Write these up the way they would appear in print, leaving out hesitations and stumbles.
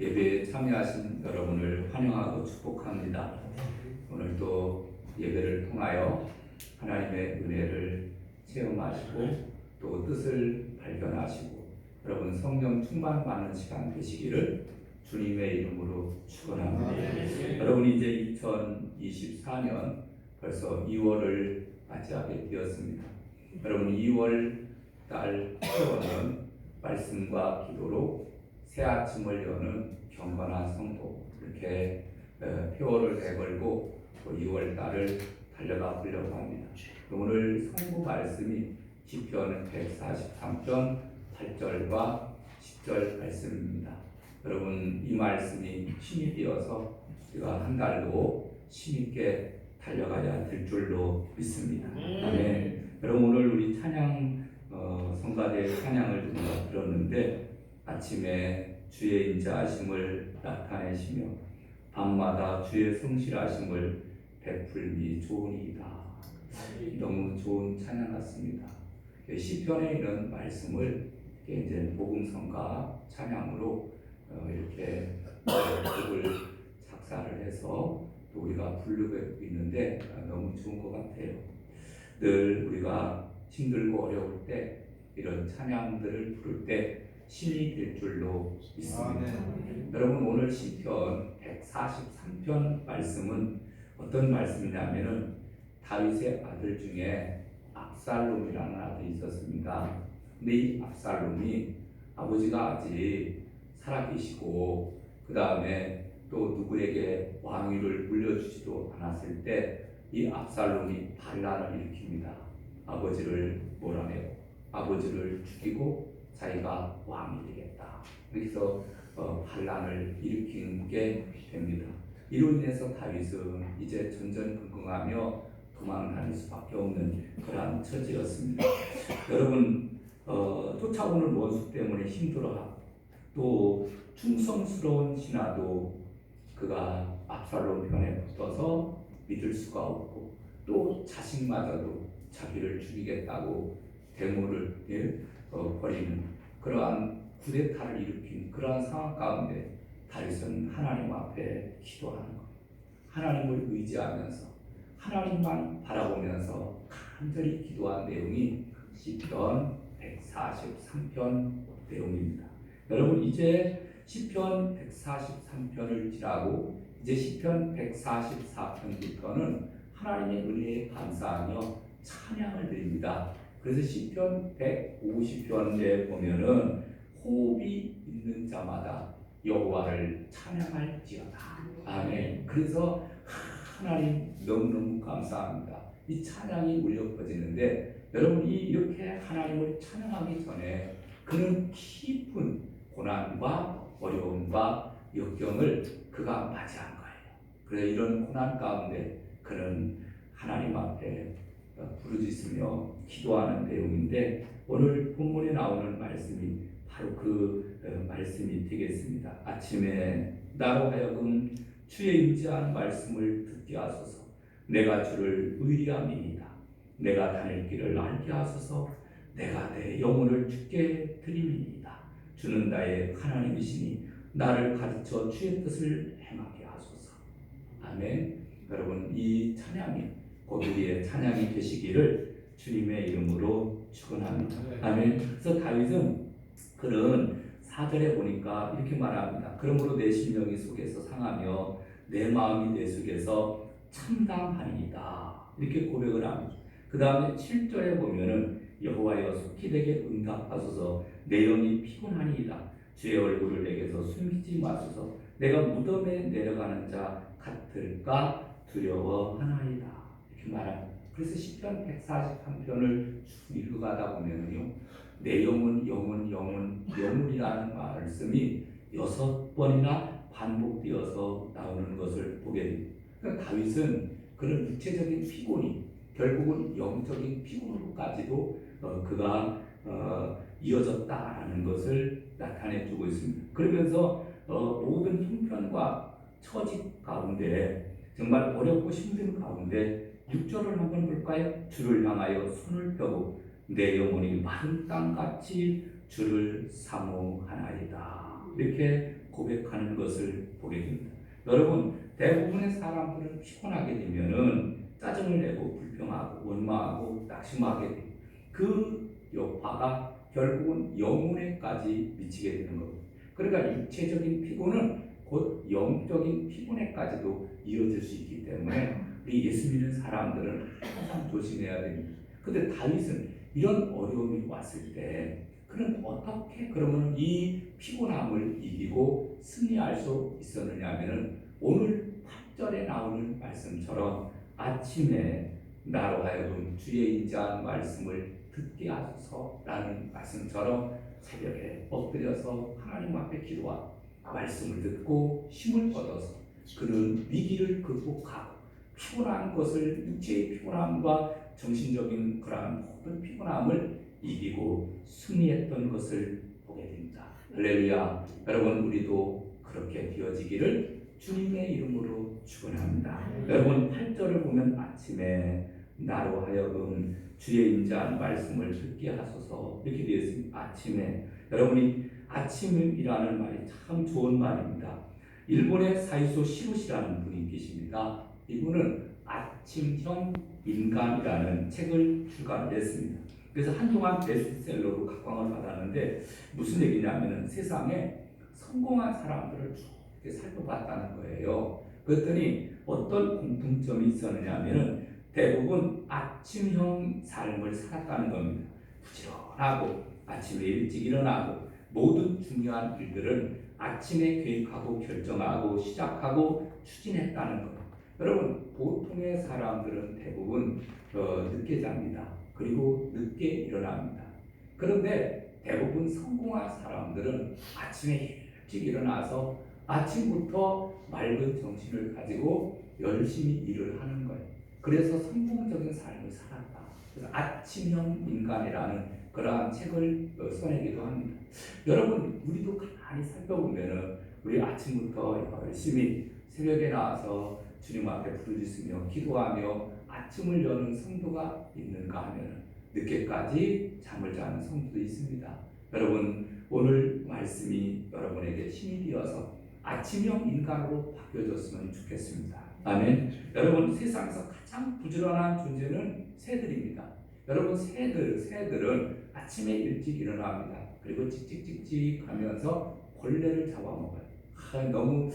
예배에 참여하신 여러분을 환영하고 축복합니다. 오늘도 예배를 통하여 하나님의 은혜를 체험하시고 또 뜻을 발견하시고 여러분 성령 충만 받는 시간 되시기를 주님의 이름으로 축원합니다. 여러분이 이제 2024년 벌써 2월을 맞이하게 되었습니다. 여러분 2월 달 표어는 말씀과 기도로 새 아침을 여는 경건한 성도, 이렇게 표어를 내걸고 2월 달을 달려가 보려고 합니다. 오늘 성부 말씀이 시편 143편 8절과 10절 말씀입니다. 여러분 이 말씀이 힘이 되어서 우리가 한 달도 힘있게 달려가야 될 줄로 믿습니다. 아멘. 여러분 오늘 우리 찬양 성가대 찬양을 우리가 들었는데 아침에 주의 인자하심을 나타내시며 밤마다 주의 성실하심을 베풀기 좋으니이다. 너무 좋은 찬양 같습니다. 시편에 있는 말씀을 이제 복음성가 찬양으로 이렇게 곡을 작사를 해서 또 우리가 부르고 있는데 너무 좋은 것 같아요. 늘 우리가 힘들고 어려울 때 이런 찬양들을 부를 때 신이 될 줄로 믿습니다. 여러분 오늘 시편 143편 말씀은 어떤 말씀이냐면은 다윗의 아들 중에 압살롬이라는 아들이 있었습니다. 근데 이 압살롬이 아버지가 아직 살아계시고 그 다음에 또 누구에게 왕위를 물려주지도 않았을 때 이 압살롬이 반란을 일으킵니다. 아버지를 몰아내고 아버지를 죽이고 자기가 왕이 되겠다. 그래서 반란을 일으킨 게 됩니다. 이로 인해서 다윗은 이제 전전긍긍하며 도망다닐 수밖에 없는 그러한 처지였습니다. 여러분 쫓아오는 원수 때문에 힘들어하고 또 충성스러운 신하도 그가 압살롬 편에 붙어서 믿을 수가 없고 또 자식마저도 자기를 죽이겠다고 대모를 벌이는 그러한 쿠데타를 일으킨 그러한 상황 가운데 다윗은 하나님 앞에 기도하는 것, 하나님을 의지하면서 하나님만 바라보면서 간절히 기도한 내용이 시편 143편 내용입니다. 여러분 이제 시편 143편을 지나고 이제 시편 144편부터는 하나님의 은혜에 감사하며 찬양을 드립니다. 그래서 시편 150편에 보면은 호흡이 있는 자마다 여호와를 찬양할지어다. 아멘. 그래서 하나님 너무너무 감사합니다. 이 찬양이 울려 퍼지는데 여러분이 이렇게 하나님을 찬양하기 전에 그는 깊은 고난과 어려움과 역경을 그가 맞이한 거예요. 그래서 이런 고난 가운데 그는 하나님 앞에 부르짖으며 기도하는 내용인데 오늘 본문에 나오는 말씀이 바로 그 말씀이 되겠습니다. 아침에 나로 하여금 주의 의지한 말씀을 듣게 하소서. 내가 주를 의리함이니이다. 내가 다닐 길을 알게 하소서. 내가 내 영혼을 주께 드림이니이다. 주는 나의 하나님이시니 나를 가르쳐 주의 뜻을 행하게 하소서. 아멘. 여러분 이 찬양이 곧 우리의 찬양이 되시기를 주님의 이름으로 축원합니다. 아멘. 그래서 다윗은 그런 4절에 보니까 이렇게 말합니다. 그러므로 내 심령이 속에서 상하며 내 마음이 내 속에서 참담하니이다. 이렇게 고백을 합니다. 그 다음에 7절에 보면은 여호와여 속히 내게 응답하소서. 내 영이 피곤하니이다. 주의 얼굴을 내게서 숨기지 마소서. 내가 무덤에 내려가는 자 같을까 두려워하나이다. 이렇게 말합니다. 그래서 시편 143편을 쭉 읽어가다 보면요, 내 영혼이라는 말씀이 6번이나 반복되어서 나오는 것을 보게 됩니다. 그러니까 다윗은 그런 육체적인 피곤이 결국은 영적인 피곤으로까지도 그가 이어졌다라는 것을 나타내주고 있습니다. 그러면서 모든 형편과 처지 가운데 정말 어렵고 힘든 가운데 6절을 한번 볼까요? 주를 향하여 손을 펴고 내 영혼이 마른 땅같이 주를 사모하나이다. 이렇게 고백하는 것을 보게 됩니다. 여러분, 대부분의 사람들은 피곤하게 되면은 짜증을 내고 불평하고 원망하고 낙심하게 돼요. 그 여파가 결국은 영혼에까지 미치게 되는 겁니다. 그러니까 육체적인 피곤은 곧 영적인 피곤에까지도 이어질 수 있기 때문에 우리 예수 믿는 사람들은 항상 조심해야 됩니다. 근데 다윗은 이런 어려움이 왔을 때 그는 어떻게 그러면 이 피곤함을 이기고 승리할 수 있었느냐 하면은 오늘 8절에 나오는 말씀처럼 아침에 나로 하여금 주의 인자한 말씀을 듣게 하소서라는 말씀처럼 새벽에 엎드려서 하나님 앞에 기도하고 말씀을 듣고 힘을 얻어서 그는 위기를 극복하고 피곤한 것을 육체의 피곤함과 정신적인 그러한 모든 피곤함을 이기고 승리했던 것을 보게 됩니다. 할렐루야. 여러분, 우리도 그렇게 되어지기를 주님의 이름으로 축원합니다. 여러분, 8절을 보면 아침에 나로 하여금 주의 인자한 말씀을 듣게 하소서 이렇게 되어 있습니다. 아침에. 여러분이 아침이라는 말이 참 좋은 말입니다. 일본의 사이소 시로시라는 분이 계십니다. 이분은 아침형 인간이라는 책을 출간했습니다. 그래서 한동안 베스트셀러로 각광을 받았는데 무슨 얘기냐면은 세상에 성공한 사람들을 쭉 살펴봤다는 거예요. 그랬더니 어떤 공통점이 있었느냐 하면은 대부분 아침형 삶을 살았다는 겁니다. 부지런하고 아침에 일찍 일어나고 모든 중요한 일들은 아침에 계획하고 결정하고 시작하고 추진했다는 것. 여러분, 보통의 사람들은 대부분 늦게 잡니다. 그리고 늦게 일어납니다. 그런데 대부분 성공한 사람들은 아침에 일찍 일어나서 아침부터 맑은 정신을 가지고 열심히 일을 하는 거예요. 그래서 성공적인 삶을 살았다. 그래서 아침형 인간이라는 그러한 책을 써내기도 합니다. 여러분, 우리도 가만히 살펴보면은 우리 아침부터 열심히 새벽에 나와서 주님 앞에 부르짖으며 기도하며 아침을 여는 성도가 있는가 하면 늦게까지 잠을 자는 성도도 있습니다. 여러분, 오늘 말씀이 여러분에게 힘이 되어서 아침형 인간으로 바뀌어졌으면 좋겠습니다. 아멘. 여러분, 세상에서 가장 부지런한 존재는 새들입니다. 여러분, 새들은 아침에 일찍 일어납니다. 그리고 찍찍찍찍 하면서 벌레를 잡아먹어요. 너무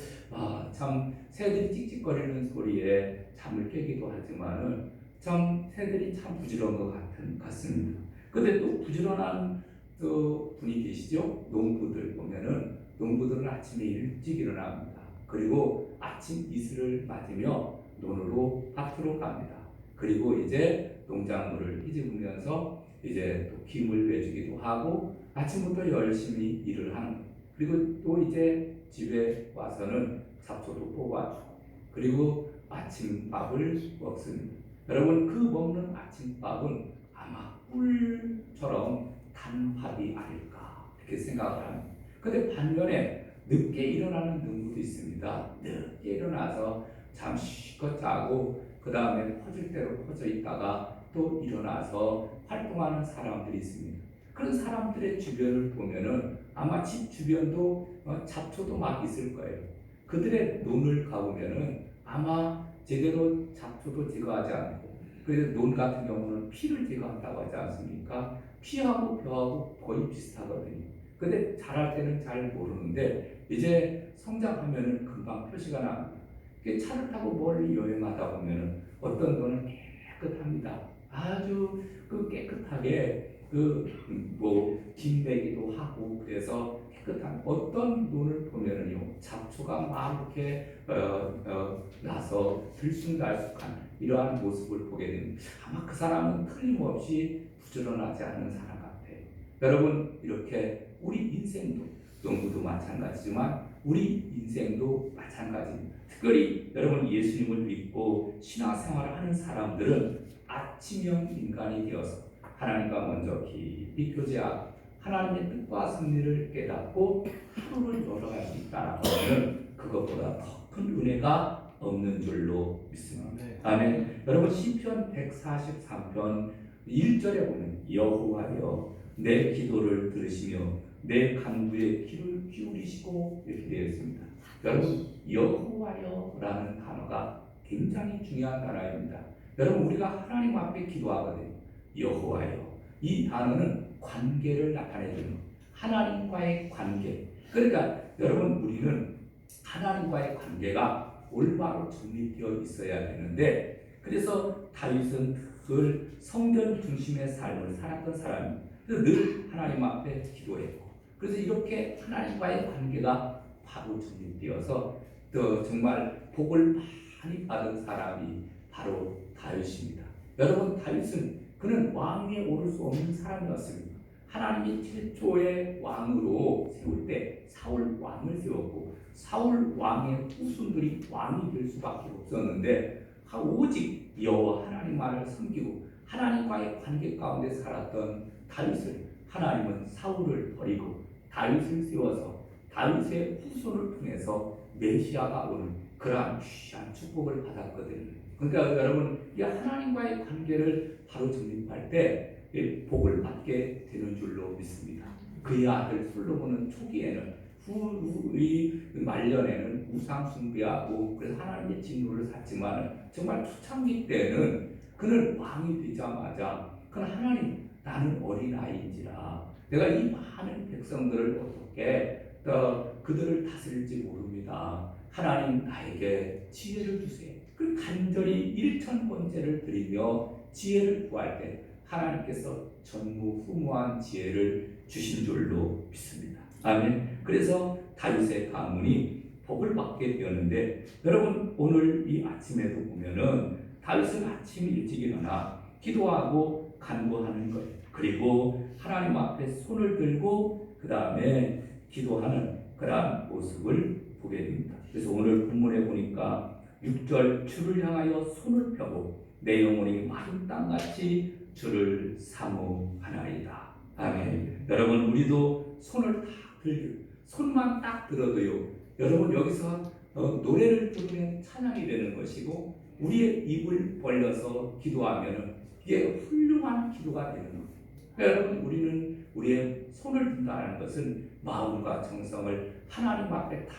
참 새들이 찍찍거리는 소리에 잠을 깨기도 하지만은 참 새들이 참 부지런한 것 같습니다. 근데 또 부지런한 분이 계시죠? 농부들 보면은 농부들은 아침에 일찍 일어납니다. 그리고 아침 이슬을 맞으며 논으로 밭으로 갑니다. 그리고 이제 농작물을 휘집으면서 이제 또 김을 내주기도 하고 아침부터 열심히 일을 하는 거예요. 그리고 또 이제 집에 와서는 잡초도 뽑아주고 그리고 아침밥을 먹습니다. 여러분, 그 먹는 아침밥은 아마 꿀처럼 단 밥이 아닐까 이렇게 생각을 합니다. 근데 반면에 늦게 일어나는 농부도 있습니다. 늦게 일어나서 잠시껏 자고 그 다음에 퍼질 대로 퍼져 있다가 또 일어나서 활동하는 사람들이 있습니다. 그런 사람들의 주변을 보면은 아마 집 주변도 잡초도 막 있을 거예요. 그들의 논을 가보면은 아마 제대로 잡초도 제거하지 않고, 그래서 논 같은 경우는 피를 제거한다고 하지 않습니까? 피하고 벼하고 거의 비슷하거든요. 근데 자랄 때는 잘 모르는데 이제 성장하면은 금방 표시가 납니다. 차를 타고 멀리 여행하다 보면은 어떤 논은 깨끗합니다. 아주 깨끗하게 김매기도 하고 그래서 깨끗한 어떤 논을 보면은요 잡초가 막 이렇게 나서 들쑥날쑥한 이러한 모습을 보게 됩니다. 아마 그 사람은 틀림없이 부지런하지 않은 사람 같아요. 여러분, 이렇게 우리 인생도 농부도 마찬가지지만 우리 인생도 마찬가지입니다. 특별히 여러분 예수님을 믿고 신앙생활을 하는 사람들은 아침형 인간이 되어서 하나님과 먼저 깊이 교제하고 하나님의 뜻과 승리를 깨닫고 하루를 열어갈 수 있다는 것은 그것보다 더 큰 은혜가 없는 줄로 믿습니다. 아멘. 여러분, 시편 143편 1절에 보면 여호와여 내 기도를 들으시며 내 간구에 귀를 기울이시고 이렇게 되어 있습니다. 여러분 여호와여라는 단어가 굉장히 중요한 단어입니다. 여러분 우리가 하나님 앞에 기도하거든요. 여호와여 이 단어는 관계를 나타내주는 하나님과의 관계. 그러니까 여러분 우리는 하나님과의 관계가 올바로 정립되어 있어야 되는데 그래서 다윗은 늘 성전 중심의 삶을 살았던 사람입니다. 그래서 늘 하나님 앞에 기도했고 그래서 이렇게 하나님과의 관계가 바로 정립되어서 또 정말 복을 많이 받은 사람이 바로 다윗입니다. 여러분 다윗은 그는 왕위에 오를 수 없는 사람이었습니다. 하나님이 최초의 왕으로 세울 때 사울 왕을 세웠고 사울 왕의 후손들이 왕이 될 수밖에 없었는데 오직 여호와 하나님만을 섬기고 하나님과의 관계 가운데 살았던 다윗을 하나님은 사울을 버리고 다윗을 세워서 다윗의 후손을 통해서 메시아가 오는 그러한 귀한 축복을 받았거든요. 그러니까 여러분 이 하나님과의 관계를 바로 정립할 때 복을 받게 되는 줄로 믿습니다. 그의 아들 솔로몬은 초기에는 후의 말년에는 우상 숭배하고 그래서 하나님의 진노를 샀지만 정말 초창기 때는 그는 왕이 되자마자 그는 하나님 나는 어린아이인지라 내가 이 많은 백성들을 어떻게 그들을 다스릴지 모릅니다. 하나님 나에게 지혜를 주세요. 그 간절히 일천번제를 드리며 지혜를 구할 때 하나님께서 전무후무한 지혜를 주신 줄로 믿습니다. 아멘. 그래서 다윗의 가문이 복을 받게 되었는데 여러분 오늘 이 아침에도 보면은 다윗은 아침 일찍 일어나 기도하고 간구하는 거예요. 그리고 하나님 앞에 손을 들고 그 다음에 기도하는 그러한 모습을 보게 됩니다. 그래서 오늘 본문에 보니까 6절 주를 향하여 손을 펴고 내 영혼이 마른 땅같이 주를 사모하나이다. 아멘. 여러분 우리도 손을 딱 들고 손만 딱 들어도요. 여러분 여기서 노래를 부르면 찬양이 되는 것이고 우리의 입을 벌려서 기도하면 이게 훌륭한 기도가 되는 겁니다. 여러분 우리는 우리의 손을 든다는 것은 마음과 정성을 하나님 앞에 다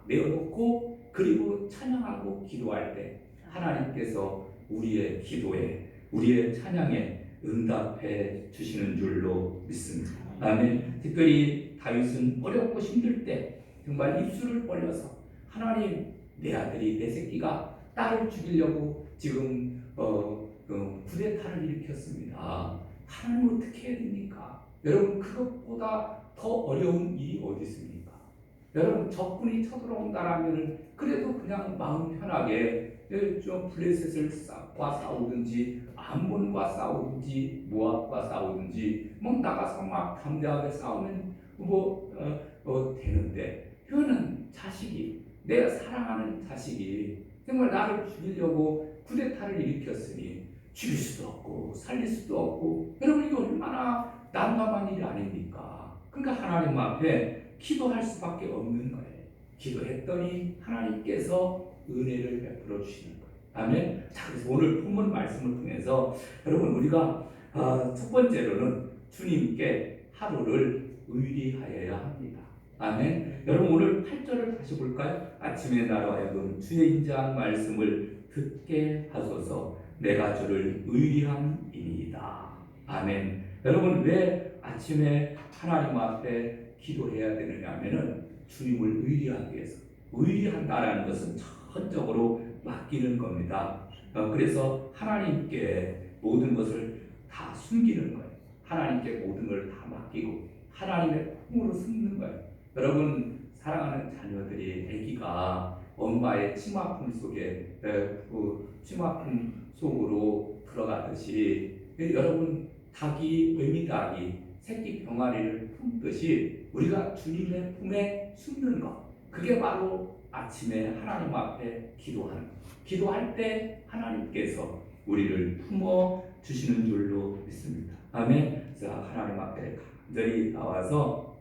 내어놓고 그리고 찬양하고 기도할 때 하나님께서 우리의 기도에 우리의 찬양에 응답해 주시는 줄로 믿습니다. 아멘. 특별히 다윗은 어렵고 힘들 때 정말 입술을 벌려서 하나님 내 아들이 내 새끼가 딸을 죽이려고 지금 쿠데타를 일으켰습니다. 하나님 어떻게 해야 됩니까? 여러분 그것보다 더 어려운 일이 어디 있습니까? 여러분 적군이 쳐들어온다라면 그래도 그냥 마음 편하게 좀 블레셋과 싸우든지 암몬과 싸우든지 모압과 싸우든지 나가서 막 담대하게 싸우면 되는데 그거는 자식이 내가 사랑하는 자식이 정말 나를 죽이려고 쿠데타를 일으켰으니 죽일 수도 없고 살릴 수도 없고 여러분 이거 얼마나 난감한 일 아닙니까? 그러니까 하나님 앞에 기도할 수밖에 없는 거예요. 기도했더니 하나님께서 은혜를 베풀어 주시는 거예요. 아멘. 자, 그래서 오늘 본문 말씀을 통해서 여러분 우리가 첫 번째로는 주님께 하루를 의리하여야 합니다. 아멘. 여러분 오늘 8절을 다시 볼까요? 아침에 나로 하여금 주의 인자한 말씀을 듣게 하소서. 내가 주를 의리함이니이다. 아멘. 여러분 왜 아침에 하나님 앞에 기도해야 되느냐 하면은 주님을 의리하기 위해서. 의리한다라는 것은 전적으로 맡기는 겁니다. 그래서 하나님께 모든 것을 다 숨기는 거예요. 하나님께 모든 걸 다 맡기고 하나님의 품으로 숨는 거예요. 여러분 사랑하는 자녀들이 아기가 엄마의 치마품 속에 치마품 속으로 들어가듯이 여러분 닭이 어미닭이 새끼 병아리를 품듯이 우리가 주님의 품에 숨는 것 그게 바로 아침에 하나님 앞에 기도하는 것. 기도할 때 하나님께서 우리를 품어 주시는 줄로 믿습니다. 아멘. 자, 하나님 앞에 간절히 나와서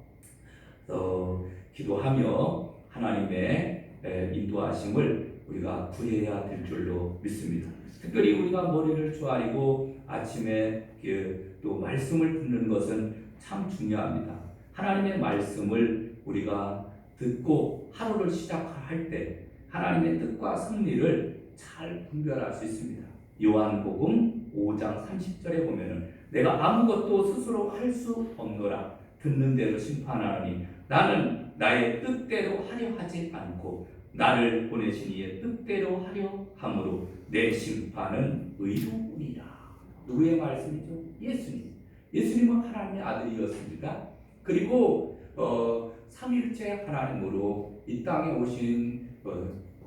기도하며 하나님의 인도하심을 우리가 구해야 될 줄로 믿습니다. 특별히 우리가 머리를 조아리고 아침에 또 말씀을 듣는 것은 참 중요합니다. 하나님의 말씀을 우리가 듣고 하루를 시작할 때 하나님의 뜻과 섭리를 잘 분별할 수 있습니다. 요한복음 5장 30절에 보면은 내가 아무것도 스스로 할 수 없노라 듣는 대로 심판하노니 나는 나의 뜻대로 하려 하지 않고 나를 보내신 이의 뜻대로 하려 함으로 내 심판은 의로우니라. 누구의 말씀이죠? 예수님. 예수님은 하나님의 아들이었습니다. 그리고 삼위일체 하나님으로 이 땅에 오신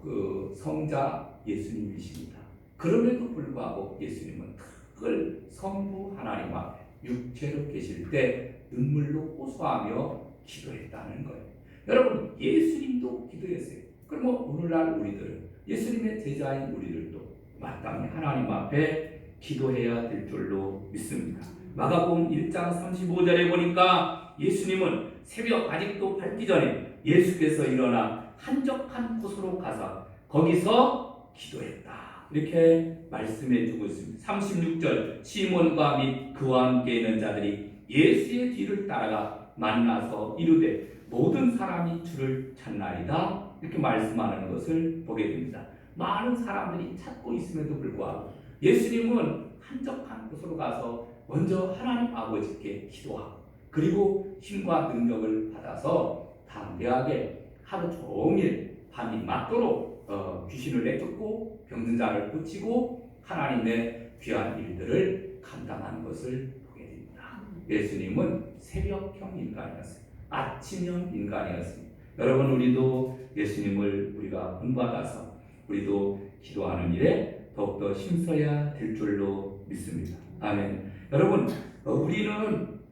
그 성자 예수님이십니다. 그럼에도 불구하고 예수님은 늘 성부 하나님과 육체로 계실 때 눈물로 호소하며 기도했다는 거예요. 여러분, 예수님도 기도했어요. 그러면 오늘날 우리들은, 예수님의 제자인 우리들도 마땅히 하나님 앞에 기도해야 될 줄로 믿습니다. 마가복음 1장 35절에 보니까 예수님은 새벽 아직도 밝기 전에 예수께서 일어나 한적한 곳으로 가서 거기서 기도했다. 이렇게 말씀해 주고 있습니다. 36절 시몬과 및 그와 함께 있는 자들이 예수의 뒤를 따라가 만나서 이르되 모든 사람이 주를 찾나이다. 이렇게 말씀하는 것을 보게 됩니다. 많은 사람들이 찾고 있음에도 불구하고 예수님은 한적한 곳으로 가서 먼저 하나님 아버지께 기도하고 그리고 힘과 능력을 받아서 담대하게 하루 종일 밤이 맞도록 귀신을 내쫓고 병든 자를 고치고 하나님의 귀한 일들을 감당하는 것을 보게 됩니다. 예수님은 새벽형 인간이었습니다. 아침형 인간이었습니다. 여러분, 우리도 예수님을 우리가 본받아서 우리도 기도하는 일에 더욱더 힘써야 될 줄로 믿습니다. 아멘. 여러분, 우리는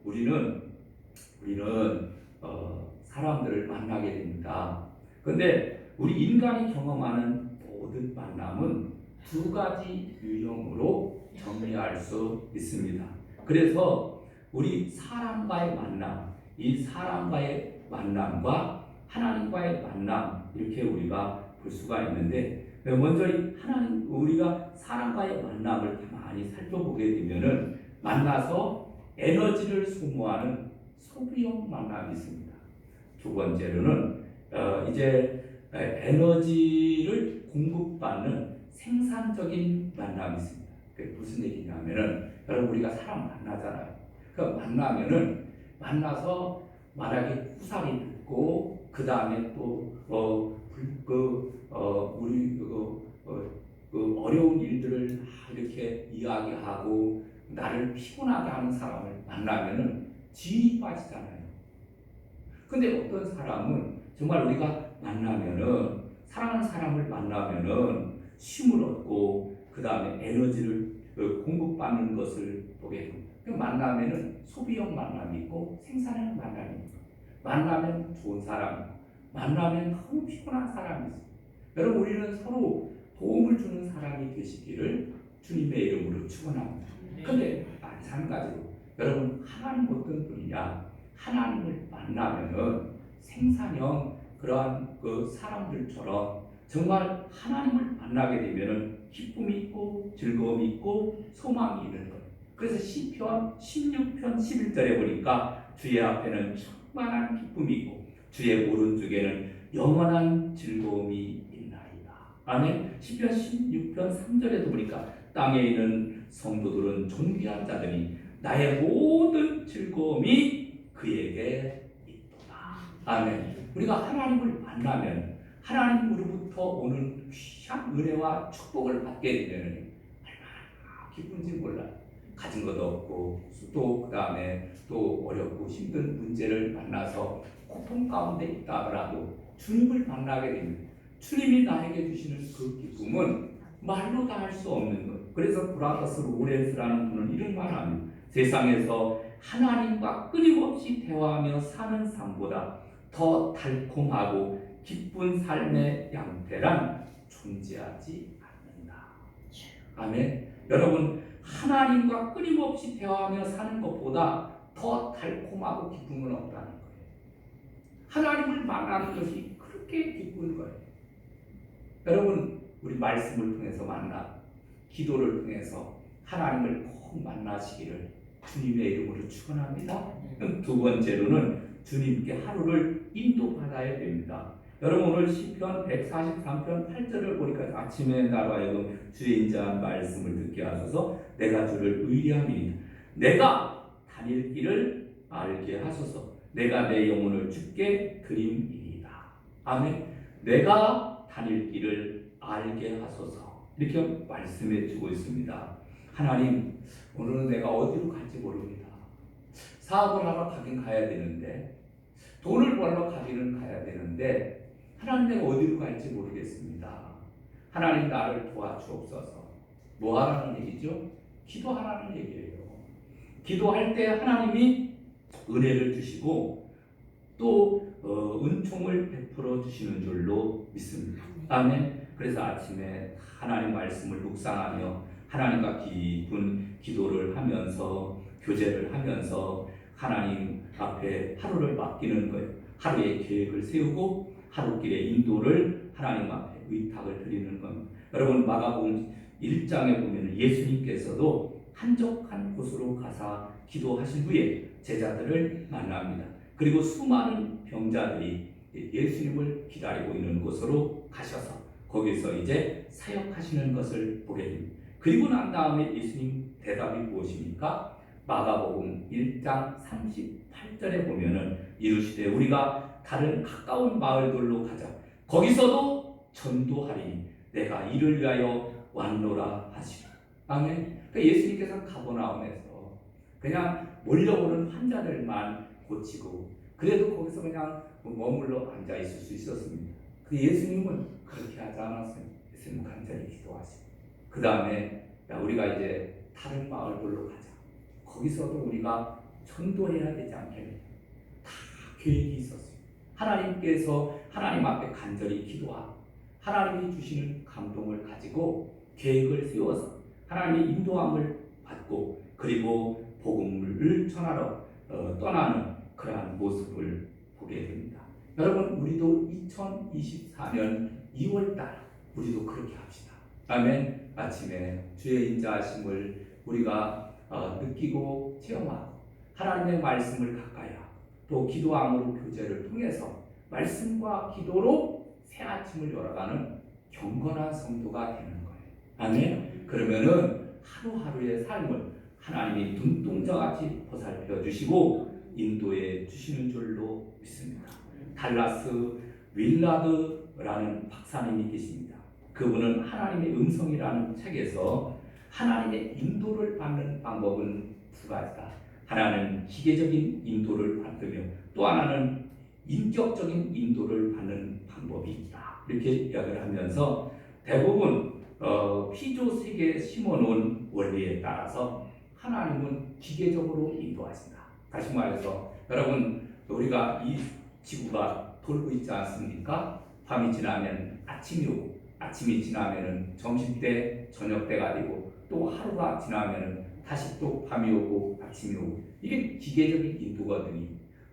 사람들을 만나게 됩니다. 그런데 우리 인간이 경험하는 모든 만남은 두 가지 유형으로 정리할 수 있습니다. 그래서 우리 사람과의 만남, 이 사람과의 만남과 하나님과의 만남, 이렇게 우리가 볼 수가 있는데, 먼저 우리가 사람과의 만남을 많이 살펴보게 되면은 만나서 에너지를 소모하는 소비형 만남이 있습니다. 두 번째로는 이제 에너지를 공급받는 생산적인 만남이 있습니다. 그게 무슨 얘기냐면은 여러분, 우리가 사람 만나잖아요. 그 만나서 만약에 후살이 듣고 그 다음에 또 어려운 일들을 이렇게 이야기하고 나를 피곤하게 하는 사람을 만나면은 진이 빠지잖아요. 근데 어떤 사람은 정말 우리가 사랑하는 사람을 만나면은 쉼을 얻고 그 다음에 에너지를 공급받는 것을 보게 됩니다. 만나면은 소비형 만남이 있고 생산형 만남이 있고, 만나면 좋은 사람, 만나면 너무 피곤한 사람이 있어요. 여러분, 우리는 서로 도움을 주는 사람이 되시기를 주님의 이름으로 축원합니다. 근데 마찬가지로 여러분, 하나님 어떤 분이냐? 하나님을 만나면은 생산형 그러한 그 사람들처럼 정말 하나님을 만나게 되면은 기쁨이 있고 즐거움이 있고 소망이 있는 거예요. 그래서 시편 16편 11절에 보니까 주의 앞에는 충만한 기쁨이 있고 주의 오른쪽에는 영원한 즐거움이 있나이다. 아멘. 시편 16편 3절에도 보니까 땅에 있는 성도들은 존귀한 자들이 나의 모든 즐거움이 그에게 있도다. 아멘. 우리가 하나님을 만나면 하나님으로부터 오는 귀한 은혜와 축복을 받게 되면 얼마나 기쁜지 몰라요. 가진 것도 없고 또 그 다음에 또 어렵고 힘든 문제를 만나서 고통 가운데 있다 하더라도 주님을 만나게 됩니다. 주님이 나에게 주시는 그 기쁨은 말로 다 할 수 없는 것. 그래서 브라더스 로렌스라는 분은 이런 말을 합니다. 세상에서 하나님과 끊임없이 대화하며 사는 삶보다 더 달콤하고 기쁜 삶의 양태란 존재하지 않는다. 아멘. 여러분, 하나님과 끊임없이 대화하며 사는 것보다 더 달콤하고 기쁨은 없다는 거예요. 하나님을 만나는 것이 그렇게 기쁜 거예요. 여러분, 우리 말씀을 통해서 기도를 통해서 하나님을 꼭 만나시기를 주님의 이름으로 축원합니다. 두 번째로는 주님께 하루를 인도받아야 됩니다. 여러분 오늘 시편 143편 8절을 보니까 아침에 나로 하여금 주의 인자한 말씀을 듣게 하소서 내가 주를 의뢰함이니 내가 다닐 길을 알게 하소서 내가 내 영혼을 주께 드림이니이다. 아멘. 내가 다닐 길을 알게 하소서 이렇게 말씀해 주고 있습니다. 하나님 오늘은 내가 어디로 갈지 모릅니다. 사업을 하러 가긴 가야 되는데 돈을 벌러 가기는 가야 되는데 하나님 내가 어디로 갈지 모르겠습니다. 하나님 나를 도와주옵소서. 뭐 하라는 얘기죠? 기도하라는 얘기예요. 기도할 때 하나님이 은혜를 주시고 또 은총을 베풀어 주시는 줄로 믿습니다. 아멘. 그래서 아침에 하나님 말씀을 묵상하며 하나님과 깊은 기도를 하면서 교제를 하면서 하나님 앞에 하루를 맡기는 거예요. 하루의 계획을 세우고 하루길의 인도를 하나님 앞에 의탁을 드리는 겁니다. 여러분 마가복음 1장에 보면 예수님께서도 한적한 곳으로 가사 기도하신 후에 제자들을 만납니다. 그리고 수많은 병자들이 예수님을 기다리고 있는 곳으로 가셔서 거기서 이제 사역하시는 것을 보게 됩니다. 그리고 난 다음에 예수님 대답이 무엇입니까? 마가복음 1장 38절에 보면은 이르시되 우리가 다른 가까운 마을들로 가자. 거기서도 전도하리니 내가 이를 위하여 왔노라 하시라. 아멘. 그러니까 예수님께서는 가버나움에서 그냥 몰려오는 환자들만 고치고 그래도 거기서 그냥 머물러 앉아 있을 수 있었습니다. 그 예수님은 그렇게 하지 않았어요. 예수님은 간절히 기도하시고 그 다음에 우리가 이제 다른 마을들로 가자. 거기서도 우리가 전도해야 되지 않겠느냐. 다 계획이 있었어요. 하나님께서 하나님 앞에 간절히 기도하고 하나님이 주시는 감동을 가지고 계획을 세워서 하나님의 인도함을 받고 그리고 복음을 전하러 떠나는 그러한 모습을 보게 됩니다. 여러분 우리도 2024년 2월달 우리도 그렇게 합시다. 아멘. 아침에 주의 인자하심을 우리가 느끼고 체험하고 하나님의 말씀을 가까이 하고 또 기도함으로 교제를 통해서 말씀과 기도로 새 아침을 열어가는 경건한 성도가 되는 거예요. 아멘. 그러면은 하루하루의 삶을 하나님이 눈동자같이 보살펴 주시고 인도해 주시는 줄로 믿습니다. 달라스 윌라드라는 박사님이 계십니다. 그분은 하나님의 음성이라는 책에서 하나님의 인도를 받는 방법은 두 가지다. 하나는 기계적인 인도를 받으며 또 하나는 인격적인 인도를 받는 방법이 있다. 이렇게 이야기를 하면서 대부분 피조 세계에 심어놓은 원리에 따라서 하나님은 기계적으로 인도하신다. 다시 말해서 여러분 우리가 이 지구가 돌고 있지 않습니까? 밤이 지나면 아침이 오고 아침이 지나면 점심때 저녁때가 되고 또 하루가 지나면 다시 또 밤이 오고 아침이 오고 이게 기계적인 인도거든요.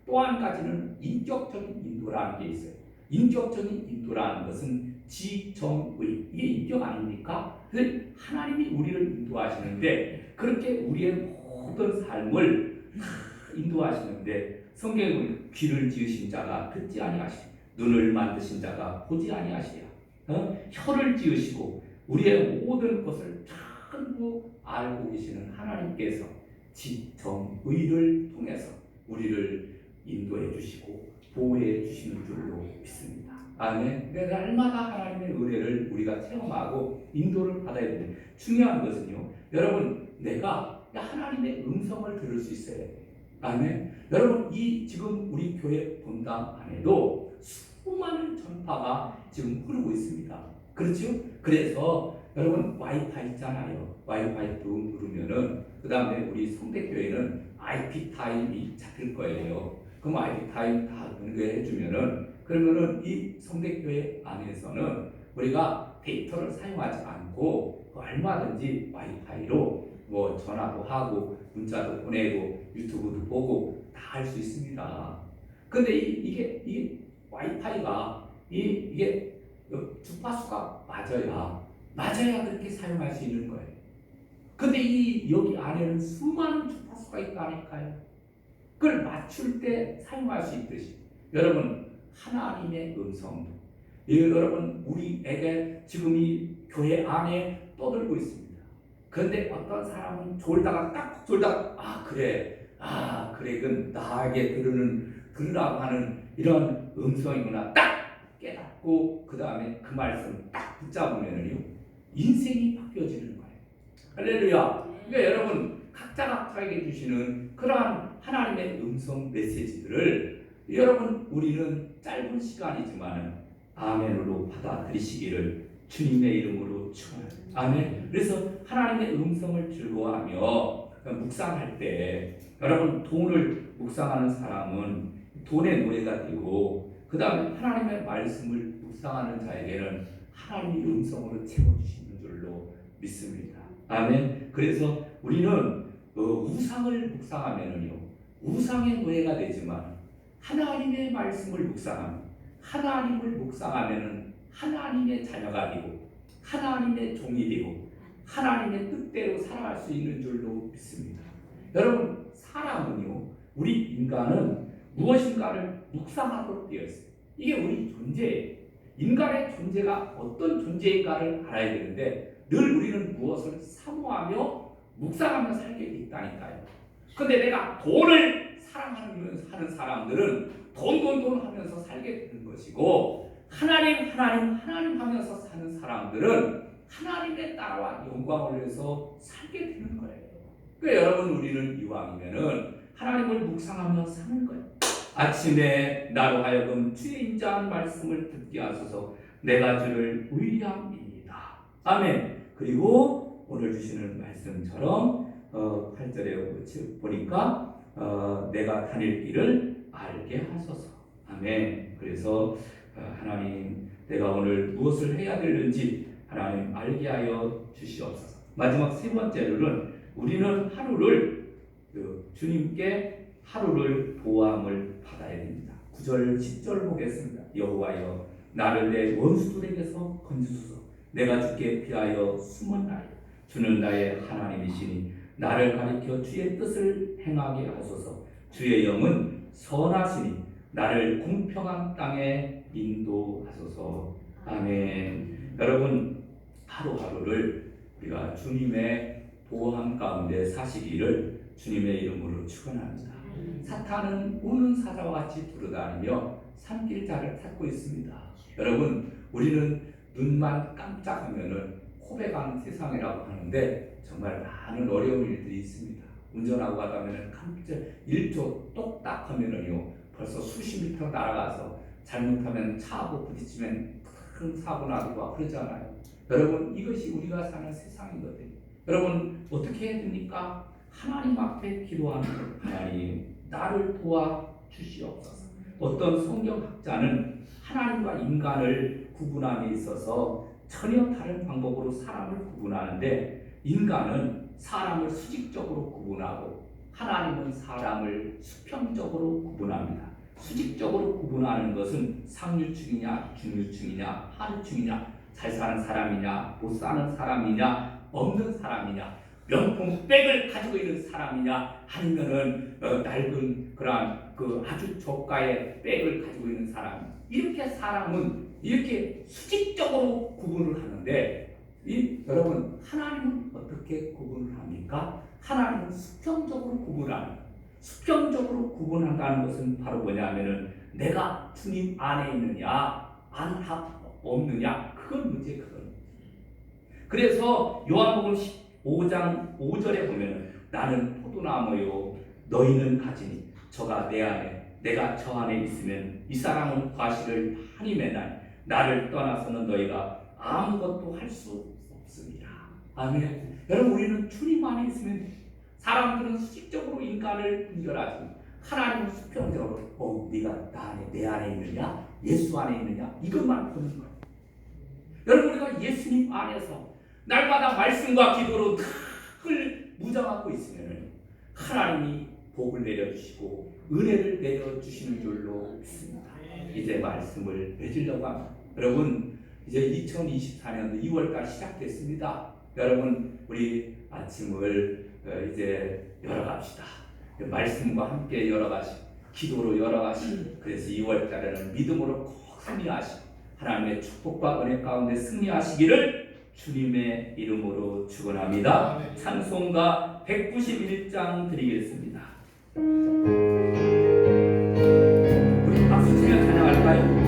또 한 가지는 인격적인 인도라는 게 있어요. 인격적인 인도라는 것은 지정의 이게 인격 아닙니까? 그래서 하나님이 우리를 인도하시는데 그렇게 우리의 모든 삶을 인도하시는데 성경에 보면 귀를 지으신 자가 듣지 아니하시고 눈을 만드신 자가 보지 아니하시랴. 혀를 지으시고 우리의 모든 것을 전부 알고 계시는 하나님께서 지정의를 통해서 우리를 인도해 주시고 보호해 주시는 줄로 믿습니다. 아멘. 그래서 날마다 하나님의 은혜를 우리가 체험하고 인도를 받아야 됩니다. 중요한 것은요, 여러분 내가 하나님의 음성을 들을 수 있어야 돼요. 아멘. 여러분 이 지금 우리 교회 본당 안에도 수많은 전파가 지금 흐르고 있습니다. 그렇죠? 그래서 여러분 와이파이 있잖아요. 와이파이 또 누르면은 그 다음에 우리 성대교회는 IP 타임이 잡힐 거예요. 그럼 IP 타임 다 연결해 주면은 그러면은 이 성대교회 안에서는 우리가 데이터를 사용하지 않고 얼마든지 와이파이로 뭐 전화도 하고 문자도 보내고 유튜브도 보고 다 할 수 있습니다. 근데 이게 와이파이가 이게 주파수가 맞아야 그렇게 사용할 수 있는 거예요. 근데 여기 안에는 수많은 주파수가 있다니까요. 그 그걸 맞출 때 사용할 수 있듯이 여러분 하나님의 음성도 여러분 우리에게 지금 이 교회 안에 떠들고 있습니다. 그런데 어떤 사람은 졸다가 딱 졸다가 아 그래 이건 나에게 들으라고 하는 이런 음성이구나 딱 깨닫고 그 다음에 그 말씀 딱 붙잡으면요 인생이 바뀌어지는 거예요. 할렐루야. 그러니까 여러분 각자에게 주시는 그러한 하나님의 음성 메시지들을 여러분 우리는 짧은 시간이지만 아멘으로 받아들이시기를 주님의 이름으로 축원합니다. 아멘. 그래서 하나님의 음성을 즐거워하며 묵상할 때 여러분 돈을 묵상하는 사람은 돈의 노예가 되고 그 다음에 하나님의 말씀을 묵상하는 자에게는 하나님의 음성으로 채워주시는 줄로 믿습니다. 아멘. 그래서 우리는 우상을 묵상하면은요 우상의 노예가 되지만 하나님의 말씀을 묵상하면 하나님을 묵상하면은 하나님의 자녀가 되고 하나님의 종이 되고 하나님의 뜻대로 살아갈 수 있는 줄로 믿습니다. 여러분 사람은요 우리 인간은 무엇인가를 묵상하도록 되어 있어요. 이게 우리 존재예요. 인간의 존재가 어떤 존재인가를 알아야 되는데 늘 우리는 무엇을 사모하며 묵상하며 살게 돼 있다니까요. 근데 내가 돈을 사랑하는 사람들은 돈 하면서 살게 되는 것이고 하나님 하면서 사는 사람들은 하나님의 따라와 영광을 위해서 살게 되는 거예요. 그러니까 여러분 우리는 이왕이면은 하나님을 묵상하며 사는 거예요. 아침에 나로 하여금 주의 인자한 말씀을 듣게 하소서. 내가 주를 의뢰함이니이다. 아멘. 그리고 오늘 주시는 말씀처럼 8절에 보니까 내가 다닐 길을 알게 하소서. 아멘. 그래서 하나님 내가 오늘 무엇을 해야 되는지 하나님 알게 하여 주시옵소서. 마지막 세 번째로는 우리는 주님께 하루를 보호함을 받아야 됩니다. 9절 10절 보겠습니다. 여호와여 나를 내 원수들에게서 건지소서. 내가 주께 피하여 숨었나이다. 주는 나의 하나님이시니 나를 가리켜 주의 뜻을 행하게 하소서. 주의 영은 선하시니 나를 공평한 땅에 인도하소서. 아멘. 여러분 하루하루를 우리가 주님의 보호함 가운데 사시기를 주님의 이름으로 축원합니다. 사탄은 우는 사자와 같이 두루다니며 산길자를 찾고 있습니다. 여러분 우리는 눈만 깜짝하면은 코베강 세상이라고 하는데 정말 많은 어려운 일들이 있습니다. 운전하고 가다면은 깜짝 1초 똑딱 하면은요 벌써 수십 미터 날아가서 잘못하면 차하고 부딪히면 큰 사고 나기도 그러잖아요. 여러분 이것이 우리가 사는 세상이거든요. 여러분 어떻게 해야 됩니까? 하나님 앞에 기도하는 하나님 나를 도와 주시옵소서. 어떤 성경학자는 하나님과 인간을 구분함에 있어서 전혀 다른 방법으로 사람을 구분하는데 인간은 사람을 수직적으로 구분하고 하나님은 사람을 수평적으로 구분합니다. 수직적으로 구분하는 것은 상류층이냐 중류층이냐 하류층이냐 잘 사는 사람이냐 못 사는 사람이냐 없는 사람이냐 명품 백을 가지고 있는 사람이냐 아니면은 낡은 그러한 아주 저가의 백을 가지고 있는 사람 이렇게 사람은 이렇게 수직적으로 구분을 하는데 여러분 하나님은 어떻게 구분을 합니까? 하나님은 수평적으로 구분합니다. 수평적으로 구분한다는 것은 바로 뭐냐면은 내가 주님 안에 있느냐 없느냐 그건 문제. 그래서 요한복음 15장 5절에 보면 나는 포도나무요 너희는 가지니 저가 내 안에 내가 저 안에 있으면 이 사람은 과실을 많이 매나니 나를 떠나서는 너희가 아무것도 할 수 없습니다. 아멘. 여러분 우리는 주님 안에 있으면 사람들은 수직적으로 인간을 분별하지 하나님은 수평적으로 네가 내 안에 있느냐 예수 안에 있느냐 이것만 보는 거예요. 여러분 우리가 예수님 안에서 날마다 말씀과 기도로 늘 무장하고 있으면 하나님이 복을 내려주시고 은혜를 내려주시는 줄로 믿습니다. 이제 말씀을 맺으려고 합니다. 여러분 이제 2024년도 2월달 시작됐습니다. 여러분 우리 아침을 이제 열어갑시다. 그 말씀과 함께 열어가시고 기도로 열어가시고 그래서 2월달에는 믿음으로 꼭 승리하시고 하나님의 축복과 은혜 가운데 승리하시기를 주님의 이름으로 축원합니다. 찬송가 191장 드리겠습니다. 우리 박수 치며 찬양할까요?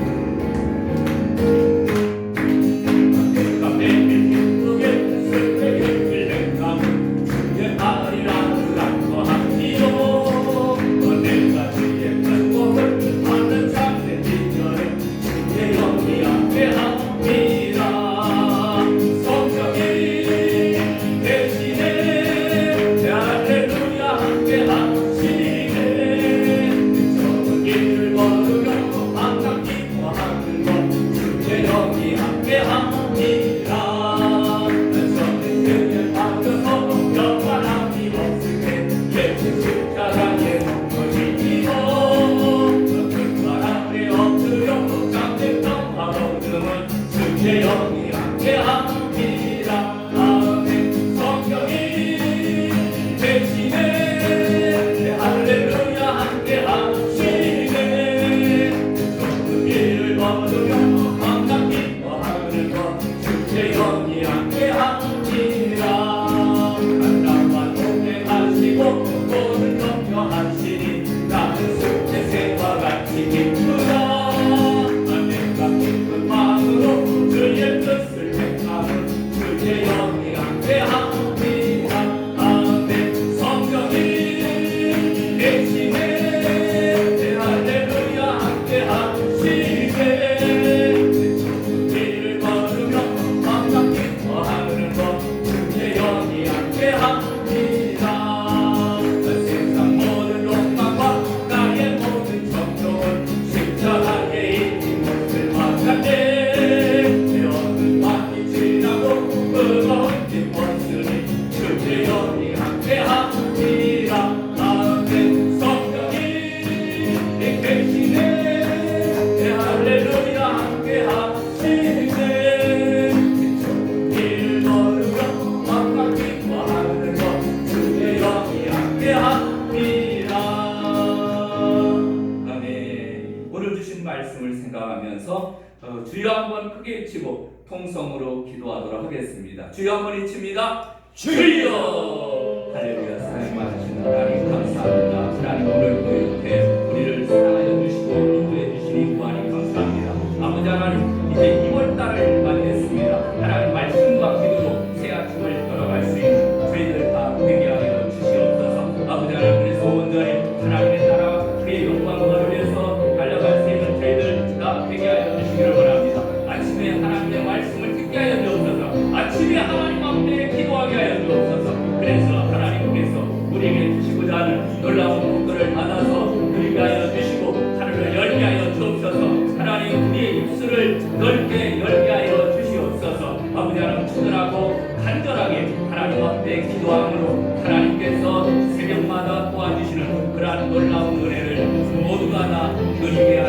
주여 한번 크게 외치고 통성으로 기도하도록 하겠습니다. 주여 한번 외칩니다. 주여! 할렐루야. 사랑이 많으신 하나님 감사합니다. 하나님 오늘 그 옆에 우리를 사랑하여 주시고 인도해 주시니 구하니 감사합니다. 아버지 하나님 이제 2월달을 맞이했습니다. 하나님 말씀과 기도로 새 아침을 걸어갈 수 있는 저희들 다 되게 하여 주시옵소서. 아버지 하나님 그래서 온전히 하나님의 나라와 그의 영광을 위해서 달려갈 수 있는 저희들 다 되게 하여 주시기를 바랍니다. 아침에 하나님의 말씀을 듣게 하여 주옵소서. 아침에 하나님 앞에 기도하게 하여 주옵소서. 그래서 하나님께서 우리에게 주시고자 하는 놀라운 복들을 받아서 누리게 하여 주시고 하늘을 열게 하여 주옵소서. 하나님 우리의 입술을 넓게 열게 하여 주시옵소서. 아버지 하나님 친절하고 간절하게 하나님 앞에 기도함으로 하나님께서 새벽마다 도와주시는 그러한 놀라운 은혜를 모두가 다 누리게